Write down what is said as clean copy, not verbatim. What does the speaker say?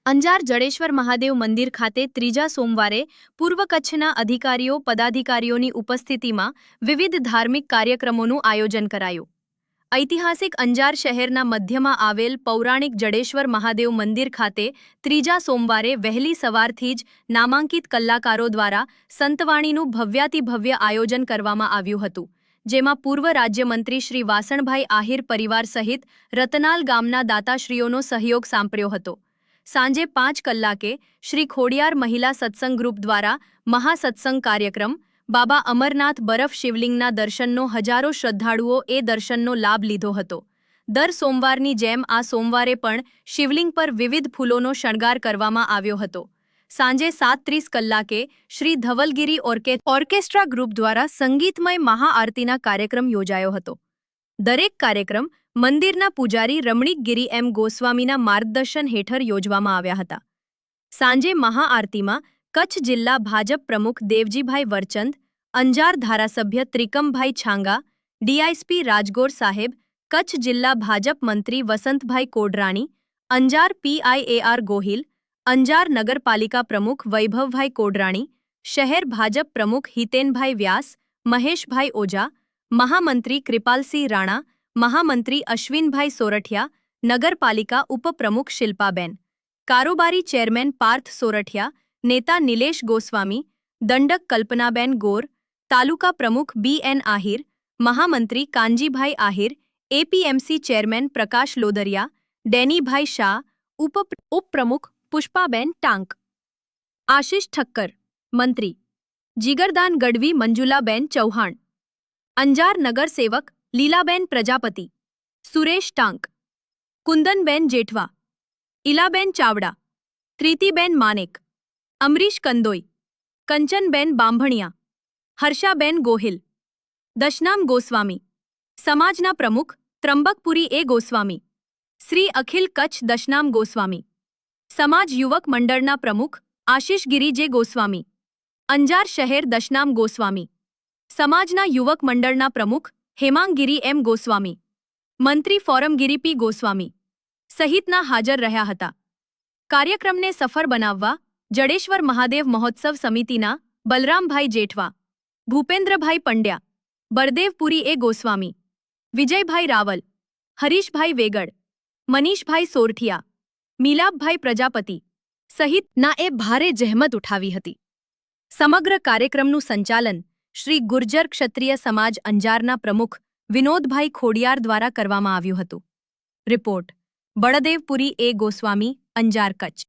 અંજાર જડેશ્વર મહાદેવ મંદિર ખાતે ત્રીજા સોમવારે પૂર્વ કચ્છના અધિકારીઓ પદાધિકારીઓની ઉપસ્થિતિમાં વિવિધ ધાર્મિક કાર્યક્રમોનું આયોજન કરાયું. ઐતિહાસિક અંજાર શહેરના મધ્યમાં આવેલ પૌરાણિક જડેશ્વર મહાદેવ મંદિર ખાતે ત્રીજા સોમવારે વહેલી સવારથી જ નામાંકિત કલાકારો દ્વારા સંતવાણીનું ભવ્યાતિભવ્ય આયોજન કરવામાં આવ્યું હતું, જેમાં પૂર્વ રાજ્યમંત્રી શ્રી વાસણભાઈ આહિર પરિવાર સહિત રતનાલ ગામના દાતાશ્રીઓનો સહયોગ સાંપડ્યો હતો. સાંજે 5 કલાકે શ્રી ખોડિયાર મહિલા સત્સંગ ગ્રુપ દ્વારા મહાસત્સંગ કાર્યક્રમ, બાબા અમરનાથ બરફ શિવલિંગના દર્શનનો હજારો શ્રદ્ધાળુઓ એ દર્શનનો લાભ લીધો હતો. દર સોમવારની જેમ આ સોમવારે પણ શિવલિંગ પર વિવિધ ફૂલોનો શણગાર કરવામાં આવ્યો હતો. સાંજે 7:30 કલાકે શ્રી ધવલગીરી ઓર્કેસ્ટ્રા ગ્રુપ દ્વારા સંગીતમય મહાઆરતીના કાર્યક્રમ યોજાયો હતો. દરેક કાર્યક્રમ મંદિરના પૂજારી રમણીક ગિરી એમ ગોસ્વામીના માર્ગદર્શન હેઠળ યોજવામાં આવ્યા હતા. સાંજે મહાઆરતીમાં કચ્છ જિલ્લા ભાજપ પ્રમુખ દેવજીભાઈ વરચંદ, અંજાર ધારાસભ્ય ત્રિકમભાઈ છાંગા, ડીઆઈએસપી રાજગોર સાહેબ, કચ્છ જિલ્લા ભાજપ મંત્રી વસંતભાઈ કોડરાણી, અંજાર પીઆઈએઆર ગોહિલ, અંજાર નગરપાલિકા પ્રમુખ વૈભવભાઈ કોડરાણી, શહેર ભાજપ પ્રમુખ હિતેનભાઈ વ્યાસ, મહેશભાઈ ઓઝા, મહામંત્રી કૃપાલસિંહ રાણા, મહામંત્રી અશ્વિનભાઈ સોરઠિયા, નગરપાલિકા ઉપપ્રમુખ શિલ્પાબેન, કારોબારી ચેરમેન પાર્થ સોરઠિયા, નેતા નિલેશ ગોસ્વામી, દંડક કલ્પનાબેન ગોર, તાલુકા પ્રમુખ બીએન આહિર, મહામંત્રી કાનજીભાઈ આહિર, એપીએમસી ચેરમેન પ્રકાશ લોદરિયા, ડેનીભાઈ શાહ, ઉપપ્રમુખ પુષ્પાબેન ટાંક, આશિષ ઠક્કર, મંત્રી જીગરદાન ગઢવી, મંજુલાબેન ચૌહાણ, અંજાર નગરસેવક લીલાબેન પ્રજાપતિ, સુરેશ ટાંક, કુંદનબેન જેઠવા, ઇલાબેન ચાવડા, ત્રિતિબેન માનેક, અમરીશ કંદોઈ, કંચનબેન બાંભણિયા, હર્ષાબેન ગોહિલ, દશનામ ગોસ્વામી, સમાજના પ્રમુખ ત્રંબકપુરી એ ગોસ્વામી, શ્રી અખિલ કચ્છ દશનામ ગોસ્વામી, સમાજ યુવક મંડળના પ્રમુખ આશિષ ગિરી જે ગોસ્વામી, અંજાર શહેર દશનામ ગોસ્વામી, સમાજના યુવક મંડળના પ્રમુખ હેમાંગગીરી એમ ગોસ્વામી, મંત્રી ફોરમગીરી પી ગોસ્વામી સહિતના હાજર રહ્યા હતા. કાર્યક્રમને સફળ બનાવવા જડેશ્વર મહાદેવ મહોત્સવ સમિતિના બલરામભાઈ જેઠવા, ભૂપેન્દ્રભાઈ પંડ્યા, બળદેવપુરી એ ગોસ્વામી, વિજયભાઈ રાવલ, હરીશભાઈ વેગડ, મનીષભાઈ સોરઠિયા, મિલાપભાઈ પ્રજાપતિ સહિતના એ ભારે જહેમત ઉઠાવી હતી. સમગ્ર કાર્યક્રમનું સંચાલન શ્રી ગુર્જર ક્ષત્રિય સમાજ અંજારના પ્રમુખ વિનોદભાઈ ખોડિયાર દ્વારા કરવામાં આવ્યું હતું. રિપોર્ટ બળદેવપુરી એ ગોસ્વામી, અંજાર, કચ્છ.